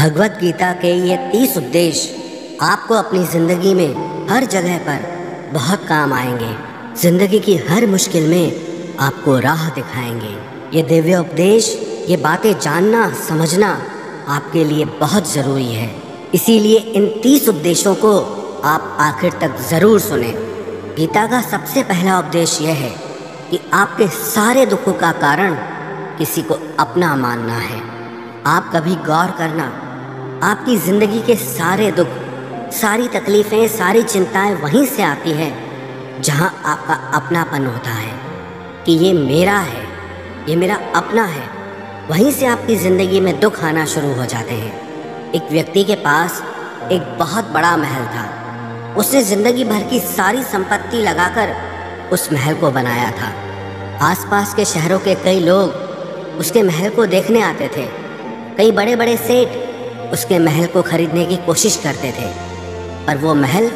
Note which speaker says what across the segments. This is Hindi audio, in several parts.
Speaker 1: भगवत गीता के ये 30 उपदेश आपको अपनी ज़िंदगी में हर जगह पर बहुत काम आएंगे। ज़िंदगी की हर मुश्किल में आपको राह दिखाएंगे। ये दिव्य उपदेश, ये बातें जानना समझना आपके लिए बहुत ज़रूरी है। इसीलिए इन 30 उपदेशों को आप आखिर तक ज़रूर सुने। गीता का सबसे पहला उपदेश यह है कि आपके सारे दुखों का कारण किसी को अपना मानना है। आप कभी गौर करना, आपकी ज़िंदगी के सारे दुख, सारी तकलीफ़ें, सारी चिंताएं वहीं से आती हैं जहां आपका अपनापन होता है कि ये मेरा है, ये मेरा अपना है। वहीं से आपकी ज़िंदगी में दुख आना शुरू हो जाते हैं। एक व्यक्ति के पास एक बहुत बड़ा महल था। उसने ज़िंदगी भर की सारी संपत्ति लगाकर उस महल को बनाया था। आसपास के शहरों के कई लोग उसके महल को देखने आते थे। कई बड़े बड़े सेठ उसके महल को खरीदने की कोशिश करते थे, पर वो महल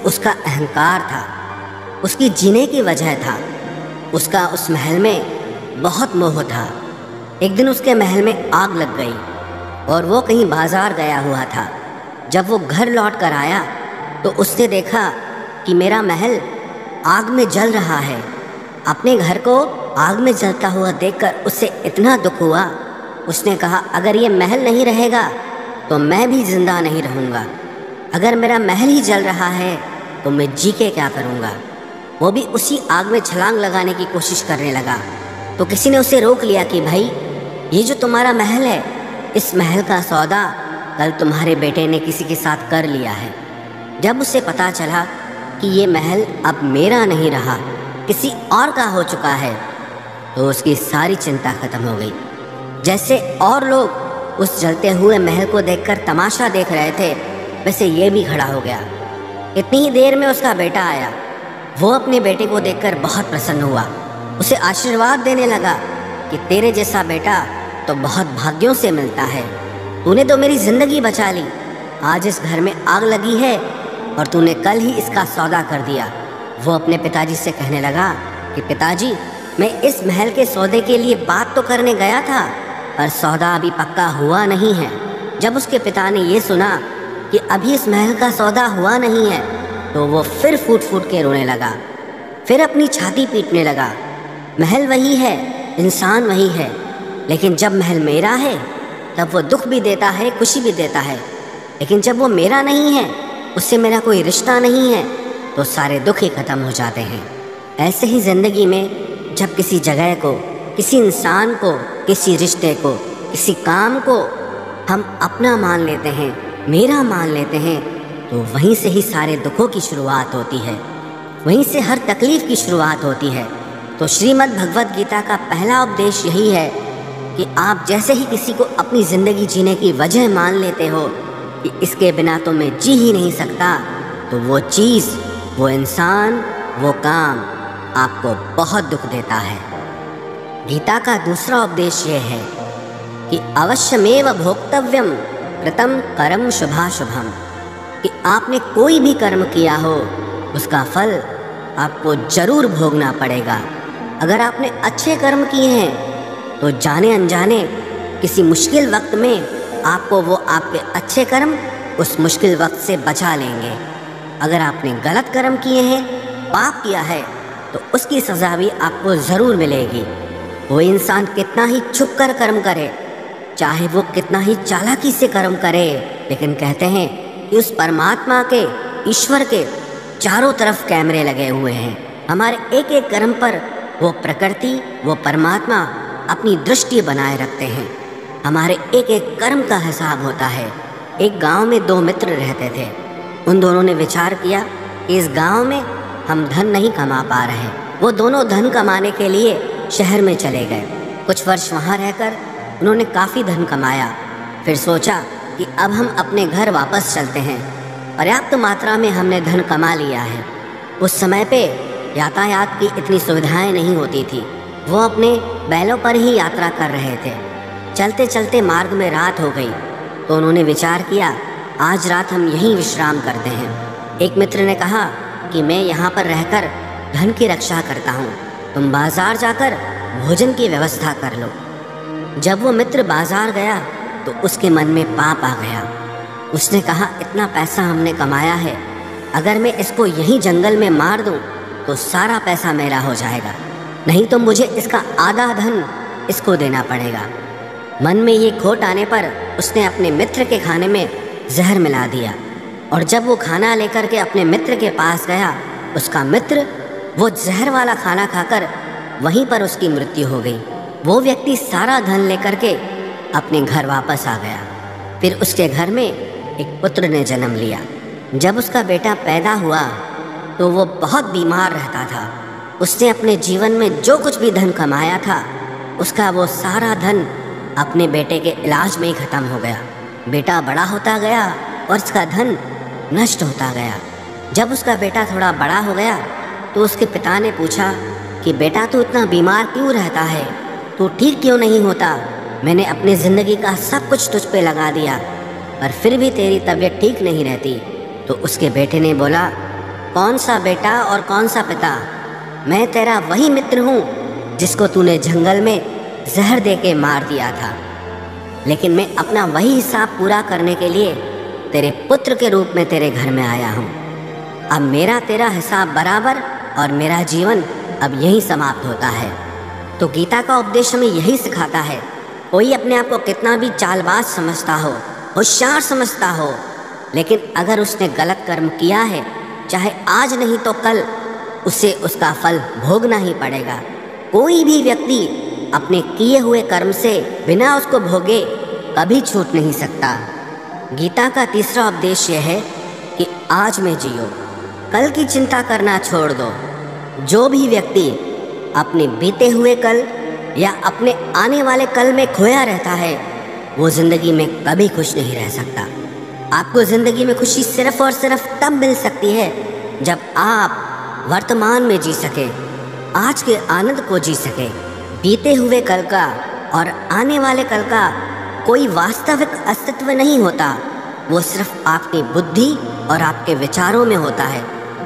Speaker 1: उसका अहंकार था, उसकी जीने की वजह था। उसका उस महल में बहुत मोह था। एक दिन उसके महल में आग लग गई और वो कहीं बाजार गया हुआ था। जब वो घर लौट कर आया तो उसने देखा कि मेरा महल आग में जल रहा है। अपने घर को आग में जलता हुआ देखकर उससे इतना दुख हुआ। उसने कहा, अगर ये महल नहीं रहेगा तो मैं भी जिंदा नहीं रहूँगा। अगर मेरा महल ही जल रहा है तो मैं जी के क्या करूँगा। वो भी उसी आग में छलांग लगाने की कोशिश करने लगा। तो किसी ने उसे रोक लिया कि भाई, ये जो तुम्हारा महल है, इस महल का सौदा कल तुम्हारे बेटे ने किसी के साथ कर लिया है। जब उसे पता चला कि ये महल अब मेरा नहीं रहा, किसी और का हो चुका है, तो उसकी सारी चिंता खत्म हो गई। जैसे और लोग उस जलते हुए महल को देखकर तमाशा देख रहे थे, वैसे ये भी खड़ा हो गया। इतनी ही देर में उसका बेटा आया। वो अपने बेटे को देखकर बहुत प्रसन्न हुआ। उसे आशीर्वाद देने लगा कि तेरे जैसा बेटा तो बहुत भाग्यों से मिलता है। तूने तो मेरी ज़िंदगी बचा ली। आज इस घर में आग लगी है और तूने कल ही इसका सौदा कर दिया। वो अपने पिताजी से कहने लगा कि पिताजी, मैं इस महल के सौदे के लिए बात तो करने गया था, पर सौदा अभी पक्का हुआ नहीं है। जब उसके पिता ने ये सुना कि अभी इस महल का सौदा हुआ नहीं है, तो वो फिर फूट फूट के रोने लगा, फिर अपनी छाती पीटने लगा। महल वही है, इंसान वही है, लेकिन जब महल मेरा है तब वो दुख भी देता है, खुशी भी देता है। लेकिन जब वो मेरा नहीं है, उससे मेरा कोई रिश्ता नहीं है, तो सारे दुख ही खत्म हो जाते हैं। ऐसे ही ज़िंदगी में जब किसी जगह को, किसी इंसान को, किसी रिश्ते को, किसी काम को हम अपना मान लेते हैं, मेरा मान लेते हैं, तो वहीं से ही सारे दुखों की शुरुआत होती है, वहीं से हर तकलीफ़ की शुरुआत होती है। तो श्रीमद् भगवत गीता का पहला उपदेश यही है कि आप जैसे ही किसी को अपनी ज़िंदगी जीने की वजह मान लेते हो कि इसके बिना तो मैं जी ही नहीं सकता, तो वो चीज़, वो इंसान, वो काम आपको बहुत दुख देता है। गीता का दूसरा उपदेश ये है कि अवश्यमेव भोक्तव्यम कृतं कर्म शुभाशुभम, कि आपने कोई भी कर्म किया हो उसका फल आपको जरूर भोगना पड़ेगा। अगर आपने अच्छे कर्म किए हैं तो जाने अनजाने किसी मुश्किल वक्त में आपको वो आपके अच्छे कर्म उस मुश्किल वक्त से बचा लेंगे। अगर आपने गलत कर्म किए हैं, पाप किया है, तो उसकी सज़ा भी आपको ज़रूर मिलेगी। वो इंसान कितना ही छुप कर कर्म करे, चाहे वो कितना ही चालाकी से कर्म करे, लेकिन कहते हैं कि उस परमात्मा के, ईश्वर के चारों तरफ कैमरे लगे हुए हैं। हमारे एक एक कर्म पर वो प्रकृति, वो परमात्मा अपनी दृष्टि बनाए रखते हैं। हमारे एक एक कर्म का हिसाब होता है। एक गांव में 2 मित्र रहते थे। उन दोनों ने विचार किया कि इस गांव में हम धन नहीं कमा पा रहे। वो दोनों धन कमाने के लिए शहर में चले गए। कुछ वर्ष वहाँ रहकर उन्होंने काफ़ी धन कमाया। फिर सोचा कि अब हम अपने घर वापस चलते हैं। पर्याप्त मात्रा में हमने धन कमा लिया है। उस समय पे यातायात की इतनी सुविधाएं नहीं होती थी। वो अपने बैलों पर ही यात्रा कर रहे थे। चलते चलते मार्ग में रात हो गई, तो उन्होंने विचार किया, आज रात हम यहीं विश्राम करते हैं। एक मित्र ने कहा कि मैं यहाँ पर रहकर धन की रक्षा करता हूँ, तुम बाजार जाकर भोजन की व्यवस्था कर लो। जब वो मित्र बाजार गया तो उसके मन में पाप आ गया। उसने कहा, इतना पैसा हमने कमाया है, अगर मैं इसको यहीं जंगल में मार दूं तो सारा पैसा मेरा हो जाएगा, नहीं तो मुझे इसका आधा धन इसको देना पड़ेगा। मन में ये खोट आने पर उसने अपने मित्र के खाने में जहर मिला दिया, और जब वो खाना लेकर के अपने मित्र के पास गया, उसका मित्र वो जहर वाला खाना खाकर वहीं पर उसकी मृत्यु हो गई। वो व्यक्ति सारा धन लेकर के अपने घर वापस आ गया। फिर उसके घर में एक पुत्र ने जन्म लिया। जब उसका बेटा पैदा हुआ तो वो बहुत बीमार रहता था। उसने अपने जीवन में जो कुछ भी धन कमाया था, उसका वो सारा धन अपने बेटे के इलाज में ही ख़त्म हो गया। बेटा बड़ा होता गया और उसका धन नष्ट होता गया। जब उसका बेटा थोड़ा बड़ा हो गया तो उसके पिता ने पूछा कि बेटा, तू इतना बीमार क्यों रहता है, तू ठीक क्यों नहीं होता? मैंने अपनी ज़िंदगी का सब कुछ तुझ पे लगा दिया, पर फिर भी तेरी तबीयत ठीक नहीं रहती। तो उसके बेटे ने बोला, कौन सा बेटा और कौन सा पिता? मैं तेरा वही मित्र हूँ जिसको तूने जंगल में जहर दे के मार दिया था, लेकिन मैं अपना वही हिसाब पूरा करने के लिए तेरे पुत्र के रूप में तेरे घर में आया हूँ। अब मेरा तेरा हिसाब बराबर और मेरा जीवन अब यही समाप्त होता है। तो गीता का उपदेश हमें यही सिखाता है, कोई अपने आप को कितना भी चालबाज समझता हो, होशियार समझता हो, लेकिन अगर उसने गलत कर्म किया है, चाहे आज नहीं तो कल उसे उसका फल भोगना ही पड़ेगा। कोई भी व्यक्ति अपने किए हुए कर्म से बिना उसको भोगे कभी छूट नहीं सकता। गीता का तीसरा उपदेश यह है कि आज में जियो, कल की चिंता करना छोड़ दो। जो भी व्यक्ति अपने बीते हुए कल या अपने आने वाले कल में खोया रहता है, वो ज़िंदगी में कभी खुश नहीं रह सकता। आपको ज़िंदगी में खुशी सिर्फ और सिर्फ तब मिल सकती है जब आप वर्तमान में जी सके, आज के आनंद को जी सके। बीते हुए कल का और आने वाले कल का कोई वास्तविक अस्तित्व नहीं होता, वो सिर्फ आपकी बुद्धि और आपके विचारों में होता है।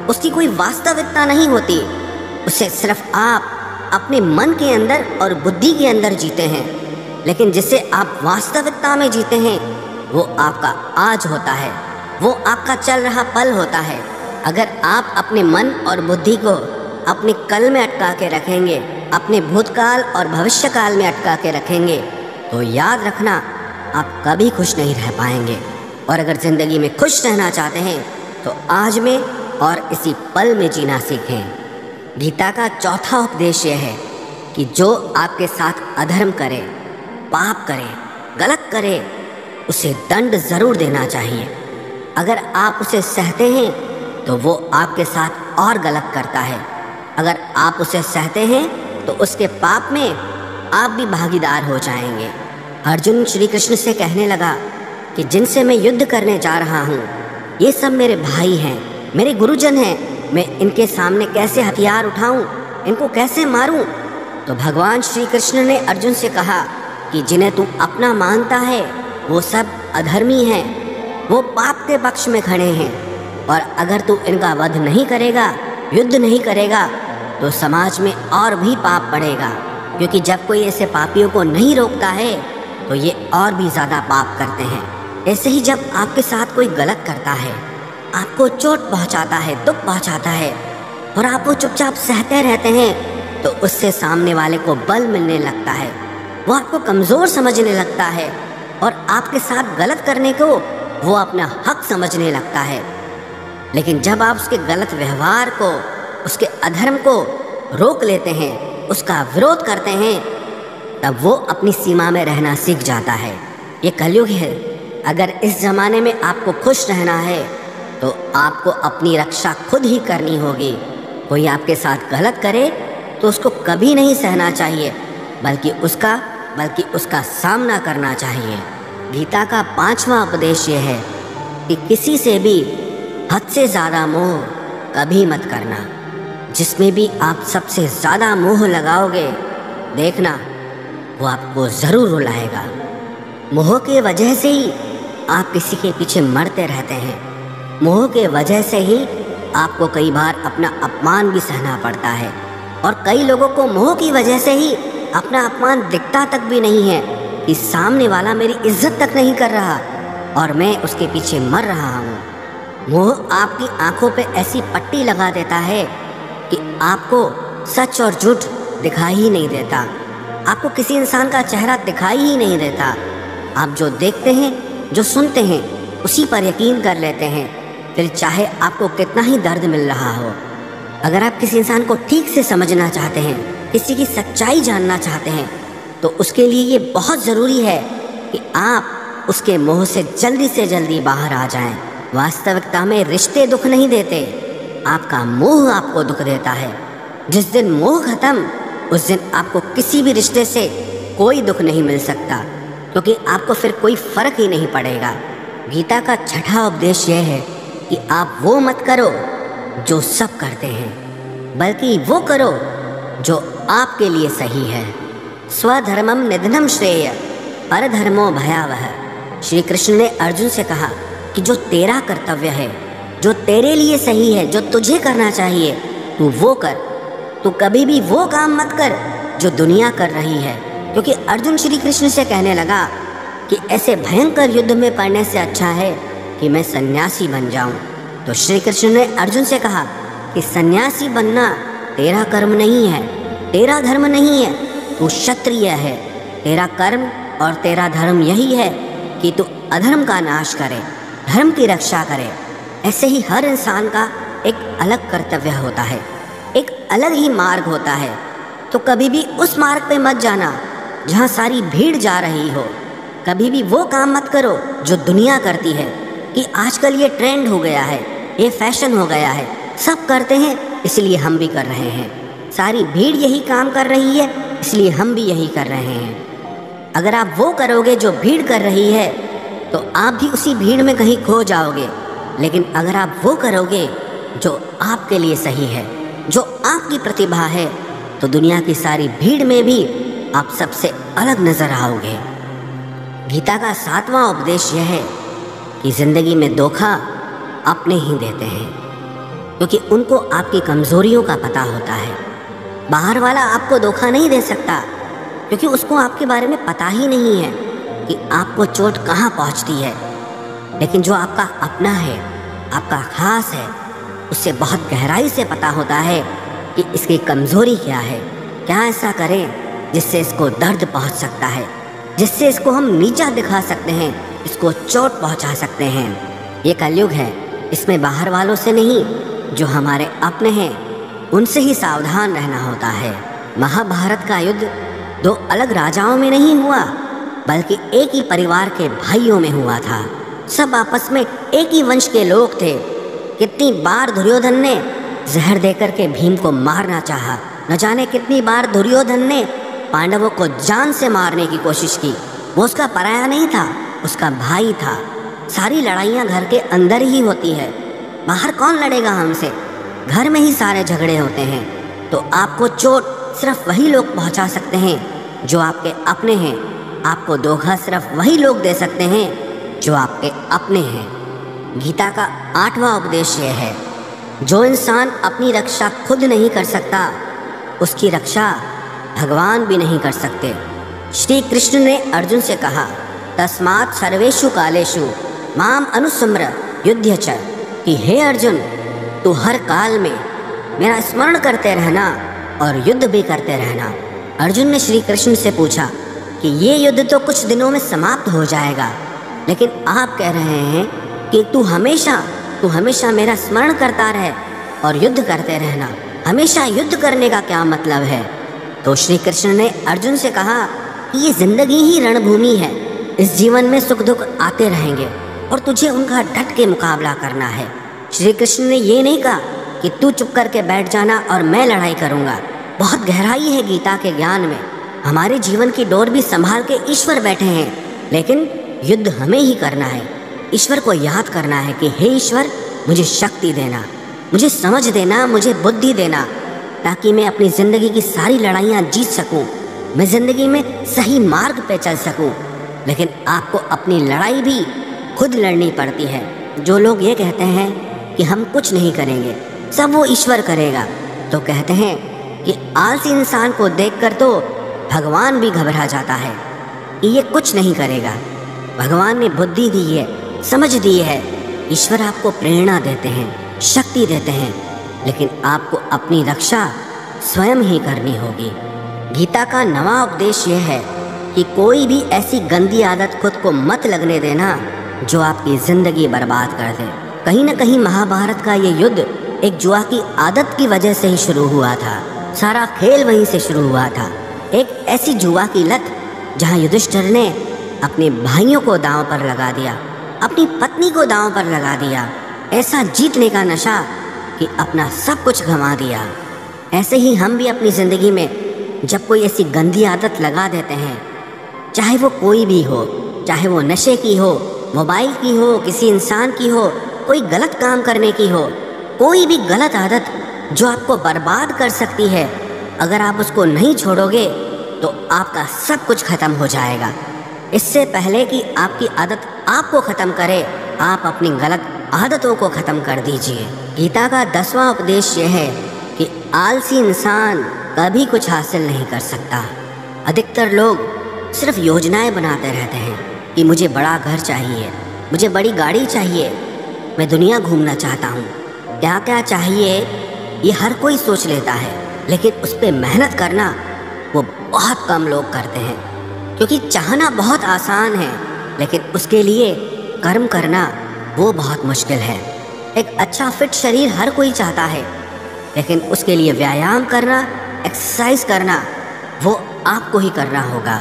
Speaker 1: उसकी कोई वास्तविकता नहीं होती, उसे सिर्फ आप अपने मन के अंदर और बुद्धि के अंदर जीते हैं। लेकिन जिसे आप वास्तविकता में जीते हैं, वो आपका आज होता है, वो आपका चल रहा पल होता है। अगर आप अपने मन और बुद्धि को अपने कल में अटका के रखेंगे, अपने भूतकाल और भविष्यकाल में अटका के रखेंगे, तो याद रखना आप कभी खुश नहीं रह पाएंगे। और अगर ज़िंदगी में खुश रहना चाहते हैं तो आज में और इसी पल में जीना सीखें। गीता का चौथा उपदेश यह है कि जो आपके साथ अधर्म करे, पाप करे, गलत करे, उसे दंड ज़रूर देना चाहिए। अगर आप उसे सहते हैं तो वो आपके साथ और गलत करता है। अगर आप उसे सहते हैं तो उसके पाप में आप भी भागीदार हो जाएंगे। अर्जुन श्री कृष्ण से कहने लगा कि जिनसे मैं युद्ध करने जा रहा हूँ, ये सब मेरे भाई हैं, मेरे गुरुजन हैं, मैं इनके सामने कैसे हथियार उठाऊं, इनको कैसे मारूं? तो भगवान श्री कृष्ण ने अर्जुन से कहा कि जिन्हें तू अपना मानता है वो सब अधर्मी हैं, वो पाप के पक्ष में खड़े हैं, और अगर तू इनका वध नहीं करेगा, युद्ध नहीं करेगा, तो समाज में और भी पाप बढ़ेगा। क्योंकि जब कोई ऐसे पापियों को नहीं रोकता है तो ये और भी ज़्यादा पाप करते हैं। ऐसे ही जब आपके साथ कोई गलत करता है, आपको चोट पहुंचाता है, दुख पहुंचाता है, और आप वो चुपचाप सहते रहते हैं, तो उससे सामने वाले को बल मिलने लगता है, वो आपको कमज़ोर समझने लगता है, और आपके साथ गलत करने को वो अपना हक समझने लगता है। लेकिन जब आप उसके गलत व्यवहार को, उसके अधर्म को रोक लेते हैं, उसका विरोध करते हैं, तब वो अपनी सीमा में रहना सीख जाता है। ये कलयुग है। अगर इस ज़माने में आपको खुश रहना है तो आपको अपनी रक्षा खुद ही करनी होगी। कोई आपके साथ गलत करे तो उसको कभी नहीं सहना चाहिए, बल्कि उसका सामना करना चाहिए। गीता का पांचवा उपदेश ये है कि किसी से भी हद से ज़्यादा मोह कभी मत करना। जिसमें भी आप सबसे ज़्यादा मोह लगाओगे, देखना वो आपको ज़रूर रुलाएगा। मोह के वजह से ही आप किसी के पीछे मरते रहते हैं। मोह के वजह से ही आपको कई बार अपना अपमान भी सहना पड़ता है, और कई लोगों को मोह की वजह से ही अपना अपमान दिखता तक भी नहीं है, कि सामने वाला मेरी इज्जत तक नहीं कर रहा और मैं उसके पीछे मर रहा हूँ। मोह आपकी आंखों पे ऐसी पट्टी लगा देता है कि आपको सच और झूठ दिखाई ही नहीं देता। आपको किसी इंसान का चेहरा दिखाई ही नहीं देता। आप जो देखते हैं, जो सुनते हैं, उसी पर यकीन कर लेते हैं, फिर चाहे आपको कितना ही दर्द मिल रहा हो। अगर आप किसी इंसान को ठीक से समझना चाहते हैं, किसी की सच्चाई जानना चाहते हैं, तो उसके लिए ये बहुत ज़रूरी है कि आप उसके मोह से जल्दी बाहर आ जाएं। वास्तविकता में रिश्ते दुख नहीं देते, आपका मोह आपको दुख देता है। जिस दिन मोह खत्म, उस दिन आपको किसी भी रिश्ते से कोई दुख नहीं मिल सकता, क्योंकि आपको फिर कोई फर्क ही नहीं पड़ेगा। गीता का छठा उपदेश यह है कि आप वो मत करो जो सब करते हैं, बल्कि वो करो जो आपके लिए सही है। स्वधर्मम निधनम श्रेय परधर्मो भयावह। श्री कृष्ण ने अर्जुन से कहा कि जो तेरा कर्तव्य है, जो तेरे लिए सही है, जो तुझे करना चाहिए, तू वो कर। तू कभी भी वो काम मत कर जो दुनिया कर रही है। क्योंकि अर्जुन श्री कृष्ण से कहने लगा कि ऐसे भयंकर युद्ध में पड़ने से अच्छा है कि मैं सन्यासी बन जाऊं। तो श्री कृष्ण ने अर्जुन से कहा कि सन्यासी बनना तेरा कर्म नहीं है, तेरा धर्म नहीं है, तू क्षत्रिय है। तेरा कर्म और तेरा धर्म यही है कि तू अधर्म का नाश करे, धर्म की रक्षा करे। ऐसे ही हर इंसान का एक अलग कर्तव्य होता है, एक अलग ही मार्ग होता है। तो कभी भी उस मार्ग पे मत जाना जहाँ सारी भीड़ जा रही हो। कभी भी वो काम मत करो जो दुनिया करती है, कि आजकल ये ट्रेंड हो गया है, ये फैशन हो गया है, सब करते हैं इसलिए हम भी कर रहे हैं। सारी भीड़ यही काम कर रही है इसलिए हम भी यही कर रहे हैं। अगर आप वो करोगे जो भीड़ कर रही है, तो आप भी उसी भीड़ में कहीं खो जाओगे। लेकिन अगर आप वो करोगे जो आपके लिए सही है, जो आपकी प्रतिभा है, तो दुनिया की सारी भीड़ में भी आप सबसे अलग नजर आओगे। गीता का सातवां उपदेश यह है कि जिंदगी में धोखा अपने ही देते हैं, क्योंकि उनको आपकी कमजोरियों का पता होता है। बाहर वाला आपको धोखा नहीं दे सकता, क्योंकि उसको आपके बारे में पता ही नहीं है कि आपको चोट कहाँ पहुँचती है। लेकिन जो आपका अपना है, आपका खास है, उससे बहुत गहराई से पता होता है कि इसकी कमजोरी क्या है, क्या ऐसा करें जिससे इसको दर्द पहुंच सकता है, जिससे इसको हम नीचा दिखा सकते हैं, इसको चोट पहुंचा सकते हैं। ये कलयुग है, इसमें बाहर वालों से नहीं, जो हमारे अपने हैं उनसे ही सावधान रहना होता है। महाभारत का युद्ध दो अलग राजाओं में नहीं हुआ, बल्कि एक ही परिवार के भाइयों में हुआ था। सब आपस में एक ही वंश के लोग थे। कितनी बार दुर्योधन ने जहर देकर के भीम को मारना चाहा, न जाने कितनी बार दुर्योधन ने पांडवों को जान से मारने की कोशिश की। वो उसका पराया नहीं था, उसका भाई था। सारी लड़ाइयाँ घर के अंदर ही होती है, बाहर कौन लड़ेगा हमसे? घर में ही सारे झगड़े होते हैं। तो आपको चोट सिर्फ वही लोग पहुंचा सकते हैं जो आपके अपने हैं। आपको धोखा सिर्फ वही लोग दे सकते हैं जो आपके अपने हैं। गीता का आठवां उपदेश यह है, जो इंसान अपनी रक्षा खुद नहीं कर सकता, उसकी रक्षा भगवान भी नहीं कर सकते। श्री कृष्ण ने अर्जुन से कहा, तस्मात् सर्वेषु कालेषु माम अनुस्मर युध्य च, कि हे अर्जुन, तू हर काल में मेरा स्मरण करते रहना और युद्ध भी करते रहना। अर्जुन ने श्री कृष्ण से पूछा कि ये युद्ध तो कुछ दिनों में समाप्त हो जाएगा, लेकिन आप कह रहे हैं कि तू हमेशा मेरा स्मरण करता रहे और युद्ध करते रहना। हमेशा युद्ध करने का क्या मतलब है? तो श्री कृष्ण ने अर्जुन से कहा कि ये जिंदगी ही रणभूमि है। इस जीवन में सुख दुख आते रहेंगे और तुझे उनका डट के मुकाबला करना है। श्री कृष्ण ने ये नहीं कहा कि तू चुप करके बैठ जाना और मैं लड़ाई करूँगा। बहुत गहराई है गीता के ज्ञान में। हमारे जीवन की डोर भी संभाल के ईश्वर बैठे हैं, लेकिन युद्ध हमें ही करना है। ईश्वर को याद करना है कि हे ईश्वर, मुझे शक्ति देना, मुझे समझ देना, मुझे बुद्धि देना, ताकि मैं अपनी ज़िंदगी की सारी लड़ाइयाँ जीत सकूं, मैं ज़िंदगी में सही मार्ग पे चल सकूं। लेकिन आपको अपनी लड़ाई भी खुद लड़नी पड़ती है। जो लोग ये कहते हैं कि हम कुछ नहीं करेंगे, सब वो ईश्वर करेगा, तो कहते हैं कि आलसी इंसान को देखकर तो भगवान भी घबरा जाता है। कि ये कुछ नहीं करेगा। भगवान ने बुद्धि दी है, समझ दी है। ईश्वर आपको प्रेरणा देते हैं, शक्ति देते हैं, लेकिन आपको अपनी रक्षा स्वयं ही करनी होगी। गीता का नवा उपदेश यह है कि कोई भी ऐसी गंदी आदत खुद को मत लगने देना जो आपकी जिंदगी बर्बाद कर दे। कहीं न कहीं महाभारत का ये युद्ध एक जुआ की आदत की वजह से ही शुरू हुआ था। सारा खेल वहीं से शुरू हुआ था। एक ऐसी जुआ की लत जहां युधिष्ठिर ने अपने भाइयों को दांव पर लगा दिया, अपनी पत्नी को दांव पर लगा दिया। ऐसा जीतने का नशा कि अपना सब कुछ गंवा दिया। ऐसे ही हम भी अपनी ज़िंदगी में जब कोई ऐसी गंदी आदत लगा देते हैं, चाहे वो कोई भी हो, चाहे वो नशे की हो, मोबाइल की हो, किसी इंसान की हो, कोई गलत काम करने की हो, कोई भी गलत आदत जो आपको बर्बाद कर सकती है, अगर आप उसको नहीं छोड़ोगे तो आपका सब कुछ खत्म हो जाएगा। इससे पहले कि आपकी आदत आपको ख़त्म करे, आप अपनी गलत आदतों को ख़त्म कर दीजिए। गीता का 10वां उपदेश यह है कि आलसी इंसान कभी कुछ हासिल नहीं कर सकता। अधिकतर लोग सिर्फ योजनाएं बनाते रहते हैं कि मुझे बड़ा घर चाहिए, मुझे बड़ी गाड़ी चाहिए, मैं दुनिया घूमना चाहता हूँ। क्या क्या चाहिए ये हर कोई सोच लेता है, लेकिन उस पर मेहनत करना वो बहुत कम लोग करते हैं। क्योंकि चाहना बहुत आसान है, लेकिन उसके लिए कर्म करना वो बहुत मुश्किल है। एक अच्छा फिट शरीर हर कोई चाहता है, लेकिन उसके लिए व्यायाम करना, एक्सरसाइज करना वो आपको ही करना होगा।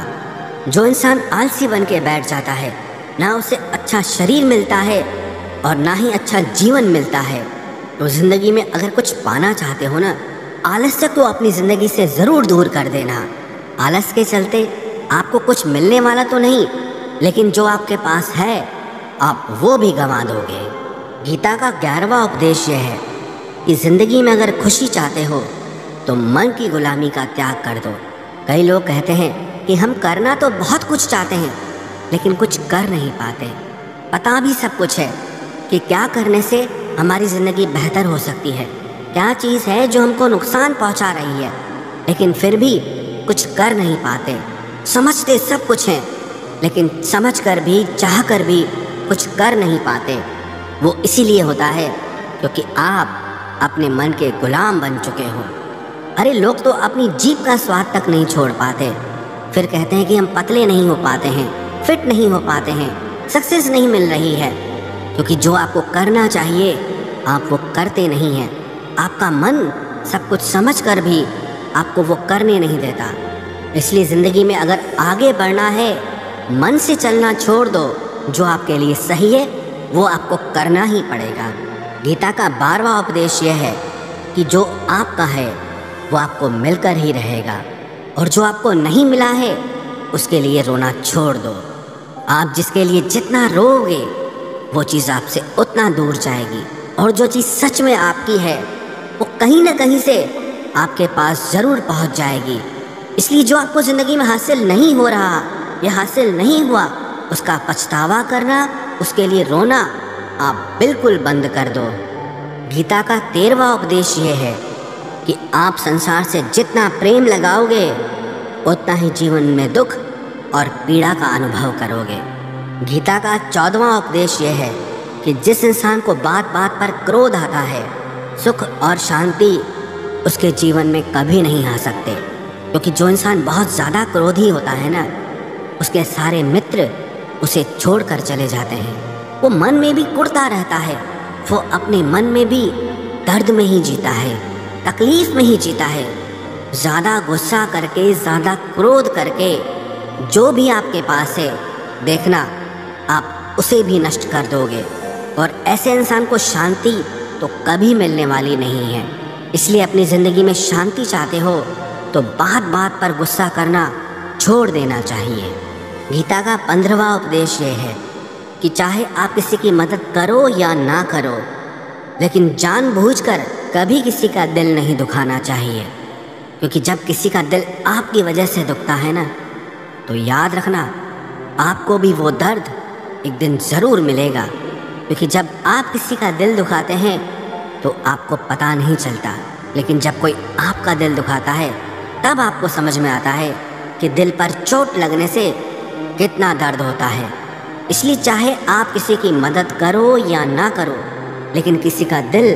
Speaker 1: जो इंसान आलसी बन के बैठ जाता है, ना उसे अच्छा शरीर मिलता है और ना ही अच्छा जीवन मिलता है। तो ज़िंदगी में अगर कुछ पाना चाहते हो ना, आलस्य को अपनी ज़िंदगी से ज़रूर दूर कर देना। आलस के चलते आपको कुछ मिलने वाला तो नहीं, लेकिन जो आपके पास है आप वो भी गंवा दोगे। गीता का 11वां उपदेश यह है कि ज़िंदगी में अगर खुशी चाहते हो तो मन की गुलामी का त्याग कर दो। कई लोग कहते हैं कि हम करना तो बहुत कुछ चाहते हैं, लेकिन कुछ कर नहीं पाते। पता भी सब कुछ है कि क्या करने से हमारी ज़िंदगी बेहतर हो सकती है, क्या चीज़ है जो हमको नुकसान पहुंचा रही है, लेकिन फिर भी कुछ कर नहीं पाते। समझते सब कुछ हैं, लेकिन समझ कर भी, चाह कर भी कुछ कर नहीं पाते। वो इसीलिए होता है क्योंकि आप अपने मन के गुलाम बन चुके हो। अरे लोग तो अपनी जीभ का स्वाद तक नहीं छोड़ पाते, फिर कहते हैं कि हम पतले नहीं हो पाते हैं, फिट नहीं हो पाते हैं, सक्सेस नहीं मिल रही है। क्योंकि जो आपको करना चाहिए आप वो करते नहीं हैं। आपका मन सब कुछ समझ कर भी आपको वो करने नहीं देता। इसलिए ज़िंदगी में अगर आगे बढ़ना है, मन से चलना छोड़ दो। जो आपके लिए सही है वो आपको करना ही पड़ेगा। गीता का 12वां उपदेश यह है कि जो आपका है वो आपको मिलकर ही रहेगा, और जो आपको नहीं मिला है उसके लिए रोना छोड़ दो। आप जिसके लिए जितना रोओगे वो चीज़ आपसे उतना दूर जाएगी, और जो चीज़ सच में आपकी है वो कहीं ना कहीं से आपके पास ज़रूर पहुंच जाएगी। इसलिए जो आपको ज़िंदगी में हासिल नहीं हो रहा या हासिल नहीं हुआ, उसका पछतावा करना, उसके लिए रोना आप बिल्कुल बंद कर दो। गीता का 13वां उपदेश ये है कि आप संसार से जितना प्रेम लगाओगे उतना ही जीवन में दुख और पीड़ा का अनुभव करोगे। गीता का 14वां उपदेश यह है कि जिस इंसान को बात बात पर क्रोध आता है, सुख और शांति उसके जीवन में कभी नहीं आ सकते। क्योंकि जो इंसान बहुत ज़्यादा क्रोधी होता है ना, उसके सारे मित्र उसे छोड़कर चले जाते हैं। वो मन में भी कुढ़ता रहता है, वो अपने मन में भी दर्द में ही जीता है, तकलीफ में ही जीता है। ज़्यादा गुस्सा करके, ज़्यादा क्रोध करके जो भी आपके पास है, देखना आप उसे भी नष्ट कर दोगे। और ऐसे इंसान को शांति तो कभी मिलने वाली नहीं है। इसलिए अपनी ज़िंदगी में शांति चाहते हो तो बात बात पर गुस्सा करना छोड़ देना चाहिए। गीता का 15वां उपदेश ये है कि चाहे आप किसी की मदद करो या ना करो, लेकिन जानबूझकर कभी किसी का दिल नहीं दुखाना चाहिए। क्योंकि जब किसी का दिल आपकी वजह से दुखता है ना, तो याद रखना आपको भी वो दर्द एक दिन ज़रूर मिलेगा। क्योंकि जब आप किसी का दिल दुखाते हैं तो आपको पता नहीं चलता, लेकिन जब कोई आपका दिल दुखाता है तब आपको समझ में आता है कि दिल पर चोट लगने से कितना दर्द होता है। इसलिए चाहे आप किसी की मदद करो या ना करो, लेकिन किसी का दिल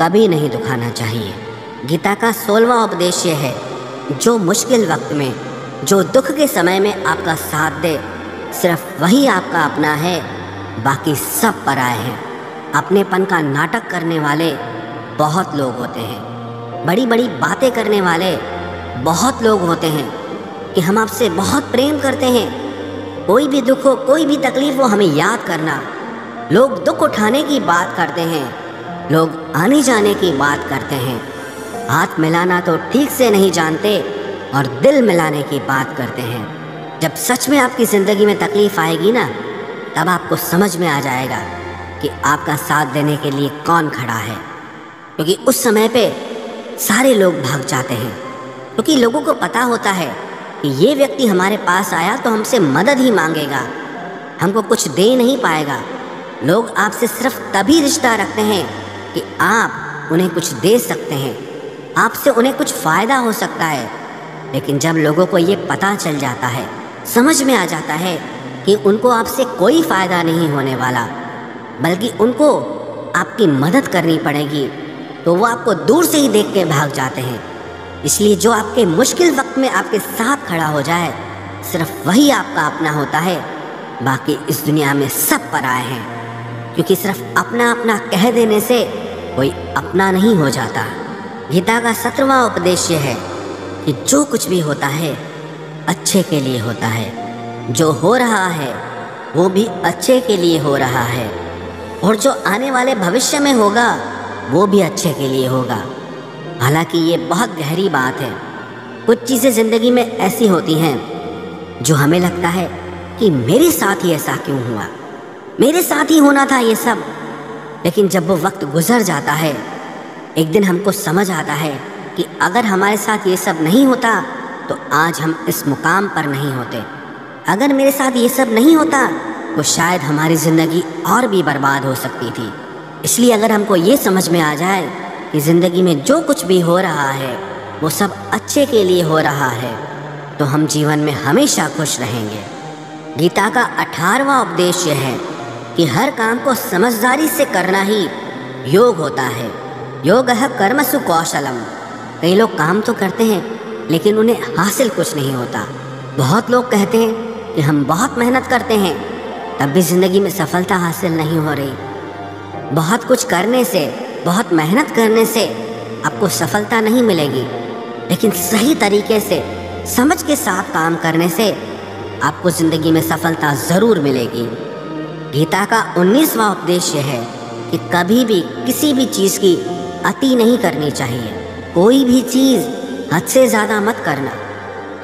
Speaker 1: कभी नहीं दुखाना चाहिए। गीता का 16वां उपदेश ये है, जो मुश्किल वक्त में, जो दुख के समय में आपका साथ दे, सिर्फ वही आपका अपना है, बाकी सब पराए हैं। अपनेपन का नाटक करने वाले बहुत लोग होते हैं, बड़ी बड़ी बातें करने वाले बहुत लोग होते हैं कि हम आपसे बहुत प्रेम करते हैं। कोई भी दुख हो, कोई भी तकलीफ हो, हमें याद करना। लोग दुख उठाने की बात करते हैं, लोग आने जाने की बात करते हैं, हाथ मिलाना तो ठीक से नहीं जानते और दिल मिलाने की बात करते हैं। जब सच में आपकी ज़िंदगी में तकलीफ़ आएगी ना, तब आपको समझ में आ जाएगा कि आपका साथ देने के लिए कौन खड़ा है। क्योंकि उस समय पे सारे लोग भाग जाते हैं, क्योंकि लोगों को पता होता है कि ये व्यक्ति हमारे पास आया तो हमसे मदद ही मांगेगा, हमको कुछ दे नहीं पाएगा। लोग आपसे सिर्फ तभी रिश्ता रखते हैं कि आप उन्हें कुछ दे सकते हैं, आपसे उन्हें कुछ फ़ायदा हो सकता है। लेकिन जब लोगों को ये पता चल जाता है, समझ में आ जाता है कि उनको आपसे कोई फ़ायदा नहीं होने वाला, बल्कि उनको आपकी मदद करनी पड़ेगी, तो वो आपको दूर से ही देख के भाग जाते हैं। इसलिए जो आपके मुश्किल वक्त में आपके साथ खड़ा हो जाए, सिर्फ वही आपका अपना होता है, बाकी इस दुनिया में सब पराए हैं। क्योंकि सिर्फ अपना अपना कह देने से कोई अपना नहीं हो जाता। गीता का 17वां उपदेश यह है कि जो कुछ भी होता है अच्छे के लिए होता है, जो हो रहा है वो भी अच्छे के लिए हो रहा है, और जो आने वाले भविष्य में होगा वो भी अच्छे के लिए होगा। हालांकि ये बहुत गहरी बात है। कुछ चीज़ें ज़िंदगी में ऐसी होती हैं जो हमें लगता है कि मेरे साथ ही ऐसा क्यों हुआ, मेरे साथ ही होना था ये सब। लेकिन जब वो वक्त गुजर जाता है, एक दिन हमको समझ आता है कि अगर हमारे साथ ये सब नहीं होता तो आज हम इस मुकाम पर नहीं होते। अगर मेरे साथ ये सब नहीं होता तो शायद हमारी ज़िंदगी और भी बर्बाद हो सकती थी। इसलिए अगर हमको ये समझ में आ जाए कि ज़िंदगी में जो कुछ भी हो रहा है वो सब अच्छे के लिए हो रहा है, तो हम जीवन में हमेशा खुश रहेंगे। गीता का 18वां उपदेश यह है कि हर काम को समझदारी से करना ही योग होता है। योगः कर्मसु कौशलम। कई लोग काम तो करते हैं लेकिन उन्हें हासिल कुछ नहीं होता। बहुत लोग कहते हैं कि हम बहुत मेहनत करते हैं, तब भी ज़िंदगी में सफलता हासिल नहीं हो रही। बहुत कुछ करने से, बहुत मेहनत करने से आपको सफलता नहीं मिलेगी, लेकिन सही तरीके से, समझ के साथ काम करने से आपको ज़िंदगी में सफलता ज़रूर मिलेगी। गीता का 19वां उपदेश यह है कि कभी भी किसी भी चीज़ की अति नहीं करनी चाहिए। कोई भी चीज़ हद से ज़्यादा मत करना।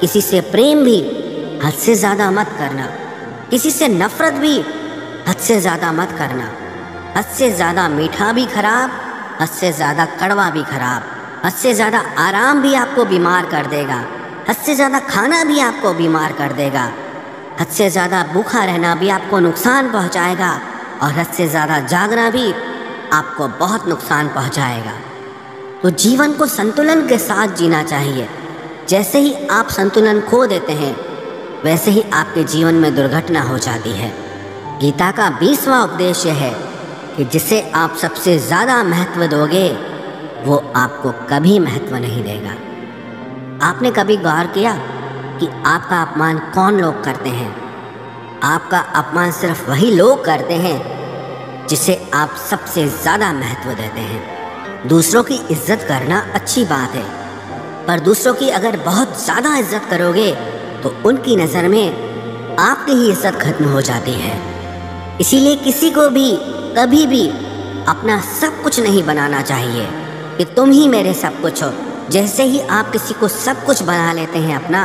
Speaker 1: किसी से प्रेम भी हद से ज़्यादा मत करना। किसी से नफ़रत भी हद से ज़्यादा मत करना। हद से ज़्यादा मीठा भी खराब, हद से ज़्यादा कड़वा भी खराब। हद से ज़्यादा आराम भी आपको बीमार कर देगा, हद से ज़्यादा खाना भी आपको बीमार कर देगा। हद से ज़्यादा भूखा रहना भी आपको नुकसान पहुंचाएगा, और हद से ज़्यादा जागना भी आपको बहुत नुकसान पहुंचाएगा। तो जीवन को संतुलन के साथ जीना चाहिए। जैसे ही आप संतुलन खो देते हैं, वैसे ही आपके जीवन में दुर्घटना हो जाती है। गीता का 20वां उपदेश यह है कि जिसे आप सबसे ज़्यादा महत्व दोगे, वो आपको कभी महत्व नहीं देगा। आपने कभी गौर किया कि आपका अपमान कौन लोग करते हैं? आपका अपमान सिर्फ वही लोग करते हैं जिसे आप सबसे ज़्यादा महत्व देते हैं। दूसरों की इज्जत करना अच्छी बात है, पर दूसरों की अगर बहुत ज़्यादा इज्जत करोगे तो उनकी नज़र में आपकी ही इज्जत खत्म हो जाती है। इसीलिए किसी को भी कभी भी अपना सब कुछ नहीं बनाना चाहिए कि तुम ही मेरे सब कुछ हो। जैसे ही आप किसी को सब कुछ बना लेते हैं अपना,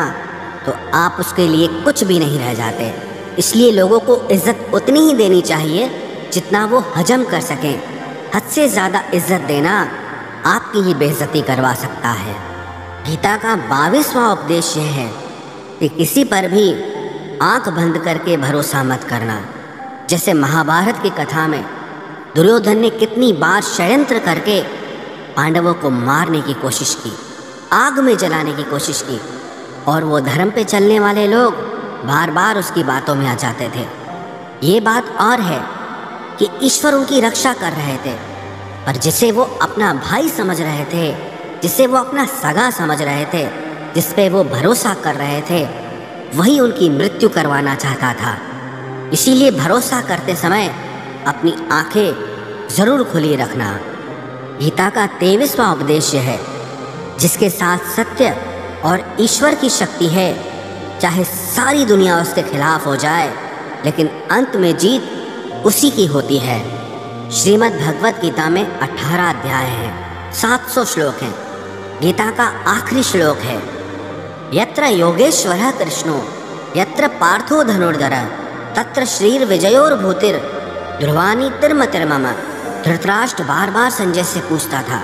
Speaker 1: तो आप उसके लिए कुछ भी नहीं रह जाते। इसलिए लोगों को इज्जत उतनी ही देनी चाहिए जितना वो हजम कर सकें। हद से ज़्यादा इज्जत देना आपकी ही बेइज्जती करवा सकता है। गीता का 22वां उपदेश यह है कि किसी पर भी आंख बंद करके भरोसा मत करना। जैसे महाभारत की कथा में दुर्योधन ने कितनी बार षड्यंत्र करके पांडवों को मारने की कोशिश की, आग में जलाने की कोशिश की, और वो धर्म पे चलने वाले लोग बार बार उसकी बातों में आ जाते थे। ये बात और है कि ईश्वर उनकी रक्षा कर रहे थे, पर जिसे वो अपना भाई समझ रहे थे, जिसे वो अपना सगा समझ रहे थे, जिस पे वो भरोसा कर रहे थे, वही उनकी मृत्यु करवाना चाहता था। इसीलिए भरोसा करते समय अपनी आंखें जरूर खुली रखना। गीता का 23वां उपदेश है, जिसके साथ सत्य और ईश्वर की शक्ति है, चाहे सारी दुनिया उसके खिलाफ हो जाए, लेकिन अंत में जीत उसी की होती है। श्रीमद् भगवत गीता में 18 अध्याय हैं, 700 श्लोक हैं। गीता का आखिरी श्लोक है, यत्र योगेश्वरः कृष्णो यत्र पार्थो धनुर्धरः तत्र श्रीर विजयोर्भूतिर् ध्रुवानी तिर्मतिर्मम। धृतराष्ट्र बार बार संजय से पूछता था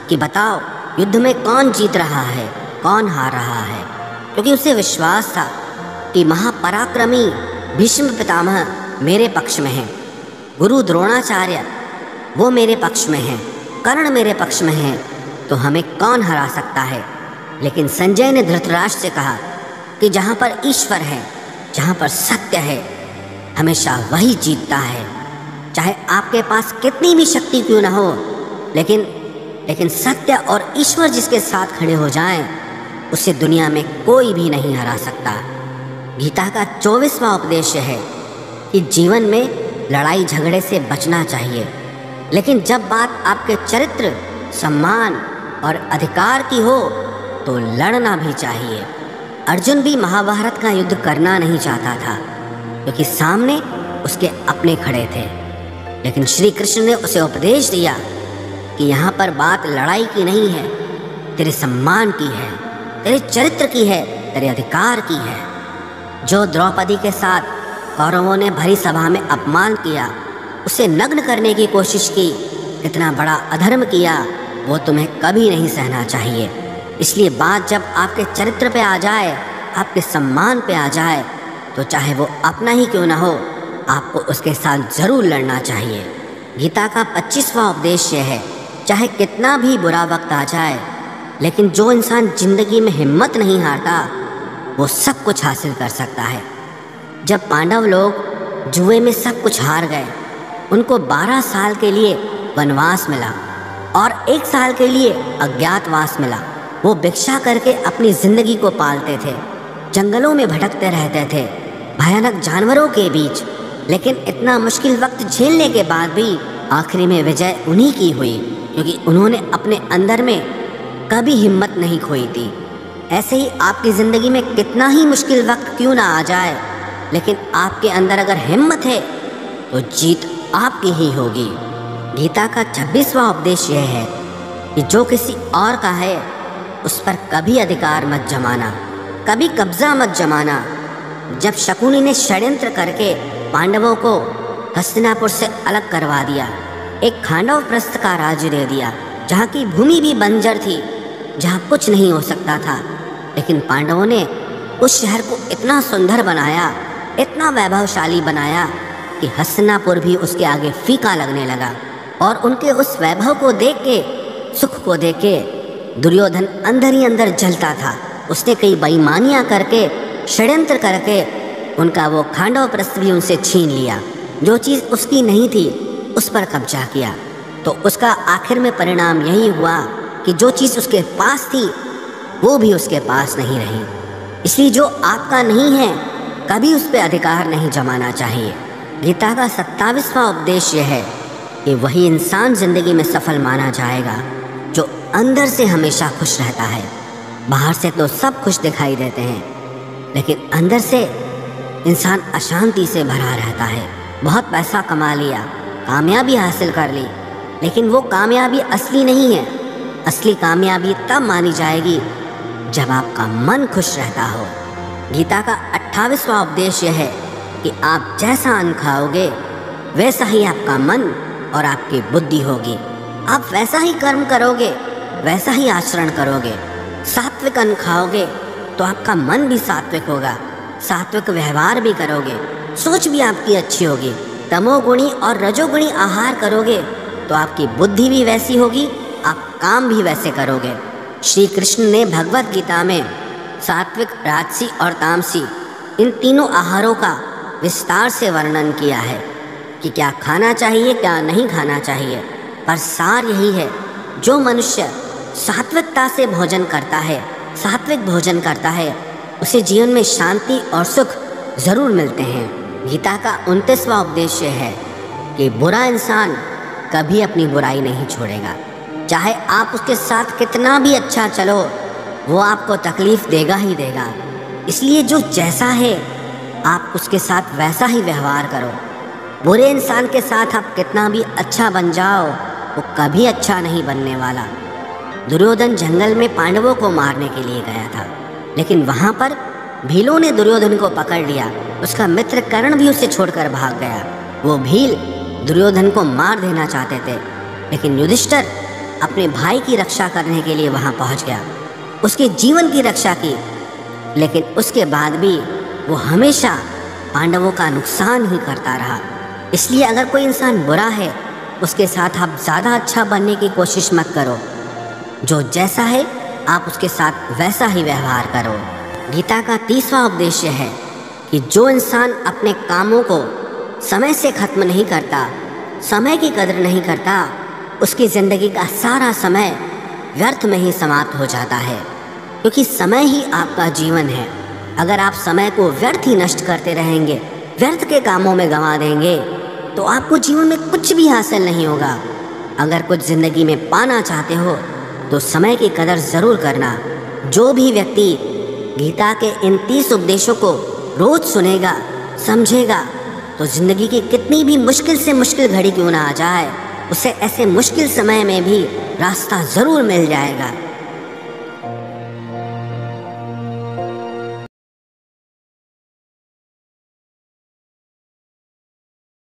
Speaker 1: कि बताओ, युद्ध में कौन जीत रहा है, कौन हार रहा है, क्योंकि उसे विश्वास था कि महापराक्रमी भीष्म पितामह मेरे पक्ष में हैं, गुरु द्रोणाचार्य वो मेरे पक्ष में हैं, कर्ण मेरे पक्ष में हैं, तो हमें कौन हरा सकता है। लेकिन संजय ने धृतराष्ट्र से कहा कि जहाँ पर ईश्वर है, जहाँ पर सत्य है, हमेशा वही जीतता है। चाहे आपके पास कितनी भी शक्ति क्यों न हो, लेकिन सत्य और ईश्वर जिसके साथ खड़े हो जाएं, उसे दुनिया में कोई भी नहीं हरा सकता। गीता का 24वां उपदेश है कि जीवन में लड़ाई झगड़े से बचना चाहिए, लेकिन जब बात आपके चरित्र, सम्मान और अधिकार की हो तो लड़ना भी चाहिए। अर्जुन भी महाभारत का युद्ध करना नहीं चाहता था, क्योंकि सामने उसके अपने खड़े थे, लेकिन श्री कृष्ण ने उसे उपदेश दिया कि यहाँ पर बात लड़ाई की नहीं है, तेरे सम्मान की है, तेरे चरित्र की है, तेरे अधिकार की है। जो द्रौपदी के साथ कौरवों ने भरी सभा में अपमान किया, उसे नग्न करने की कोशिश की, इतना बड़ा अधर्म किया, वो तुम्हें कभी नहीं सहना चाहिए। इसलिए बात जब आपके चरित्र पे आ जाए, आपके सम्मान पे आ जाए, तो चाहे वो अपना ही क्यों ना हो, आपको उसके साथ जरूर लड़ना चाहिए। गीता का 25वां उपदेश है, चाहे कितना भी बुरा वक्त आ जाए, लेकिन जो इंसान जिंदगी में हिम्मत नहीं हारता, वो सब कुछ हासिल कर सकता है। जब पांडव लोग जुए में सब कुछ हार गए, उनको 12 साल के लिए वनवास मिला और 1 साल के लिए अज्ञातवास मिला। वो भिक्षा करके अपनी जिंदगी को पालते थे, जंगलों में भटकते रहते थे, भयानक जानवरों के बीच, लेकिन इतना मुश्किल वक्त झेलने के बाद भी आखिरी में विजय उन्हीं की हुई, क्योंकि उन्होंने अपने अंदर में कभी हिम्मत नहीं खोई थी। ऐसे ही आपकी ज़िंदगी में कितना ही मुश्किल वक्त क्यों ना आ जाए, लेकिन आपके अंदर अगर हिम्मत है तो जीत आपकी ही होगी। गीता का 26वां उपदेश यह है कि जो किसी और का है उस पर कभी अधिकार मत जमाना, कभी कब्जा मत जमाना। जब शकुनी ने षड्यंत्र करके पांडवों को हस्तिनापुर से अलग करवा दिया, एक खांडव प्रस्थ का राज्य दे दिया, जहाँ की भूमि भी बंजर थी, जहाँ कुछ नहीं हो सकता था, लेकिन पांडवों ने उस शहर को इतना सुंदर बनाया, इतना वैभवशाली बनाया कि हस्तिनापुर भी उसके आगे फीका लगने लगा। और उनके उस वैभव को देख के, सुख को देख के दुर्योधन अंदर ही अंदर जलता था। उसने कई बेईमानियां करके, षड्यंत्र करके उनका वो खांडव प्रस्थ भी उनसे छीन लिया। जो चीज़ उसकी नहीं थी उस पर कब्जा किया। तो उसका आखिर में परिणाम यही हुआ कि जो चीज़ उसके पास थी वो भी उसके पास नहीं रही। इसलिए जो आपका नहीं है कभी उस पर अधिकार नहीं जमाना चाहिए। गीता का 27वां उपदेश यह है कि वही इंसान जिंदगी में सफल माना जाएगा जो अंदर से हमेशा खुश रहता है। बाहर से तो सब खुश दिखाई देते हैं, लेकिन अंदर से इंसान अशांति से भरा रहता है। बहुत पैसा कमा लिया, कामयाबी हासिल कर ली, लेकिन वो कामयाबी असली नहीं है। असली कामयाबी तब मानी जाएगी जब आपका मन खुश रहता हो। गीता का 28वां उपदेश यह है कि आप जैसा अन्न खाओगे वैसा ही आपका मन और आपकी बुद्धि होगी। आप वैसा ही कर्म करोगे, वैसा ही आचरण करोगे। सात्विक अन्न खाओगे तो आपका मन भी सात्विक होगा, सात्विक व्यवहार भी करोगे, सोच भी आपकी अच्छी होगी। तमोगुणी और रजोगुणी आहार करोगे तो आपकी बुद्धि भी वैसी होगी, आप काम भी वैसे करोगे। श्री कृष्ण ने भगवत गीता में सात्विक, राजसी और तामसी इन तीनों आहारों का विस्तार से वर्णन किया है कि क्या खाना चाहिए, क्या नहीं खाना चाहिए। पर सार यही है, जो मनुष्य सात्विकता से भोजन करता है, सात्विक भोजन करता है, उसे जीवन में शांति और सुख ज़रूर मिलते हैं। गीता का 29वां उपदेश है कि बुरा इंसान कभी अपनी बुराई नहीं छोड़ेगा। चाहे आप उसके साथ कितना भी अच्छा चलो, वो आपको तकलीफ़ देगा ही देगा। इसलिए जो जैसा है आप उसके साथ वैसा ही व्यवहार करो। बुरे इंसान के साथ आप कितना भी अच्छा बन जाओ, वो कभी अच्छा नहीं बनने वाला। दुर्योधन जंगल में पांडवों को मारने के लिए गया था, लेकिन वहाँ पर भीलों ने दुर्योधन को पकड़ लिया। उसका मित्र कर्ण भी उसे छोड़कर भाग गया। वो भील दुर्योधन को मार देना चाहते थे, लेकिन युधिष्ठिर अपने भाई की रक्षा करने के लिए वहाँ पहुँच गया, उसके जीवन की रक्षा की। लेकिन उसके बाद भी वो हमेशा पांडवों का नुकसान ही करता रहा। इसलिए अगर कोई इंसान बुरा है, उसके साथ आप ज़्यादा अच्छा बनने की कोशिश मत करो। जो जैसा है आप उसके साथ वैसा ही व्यवहार करो। गीता का 30वां उपदेश है कि जो इंसान अपने कामों को समय से ख़त्म नहीं करता, समय की कदर नहीं करता, उसकी ज़िंदगी का सारा समय व्यर्थ में ही समाप्त हो जाता है। क्योंकि समय ही आपका जीवन है। अगर आप समय को व्यर्थ ही नष्ट करते रहेंगे, व्यर्थ के कामों में गंवा देंगे, तो आपको जीवन में कुछ भी हासिल नहीं होगा। अगर कुछ ज़िंदगी में पाना चाहते हो तो समय की कदर ज़रूर करना। जो भी व्यक्ति गीता के इन 30 उपदेशों को रोज़ सुनेगा, समझेगा, तो ज़िंदगी की कितनी भी मुश्किल से मुश्किल घड़ी क्यों ना आ जाए, उसे ऐसे मुश्किल समय में भी रास्ता ज़रूर मिल जाएगा।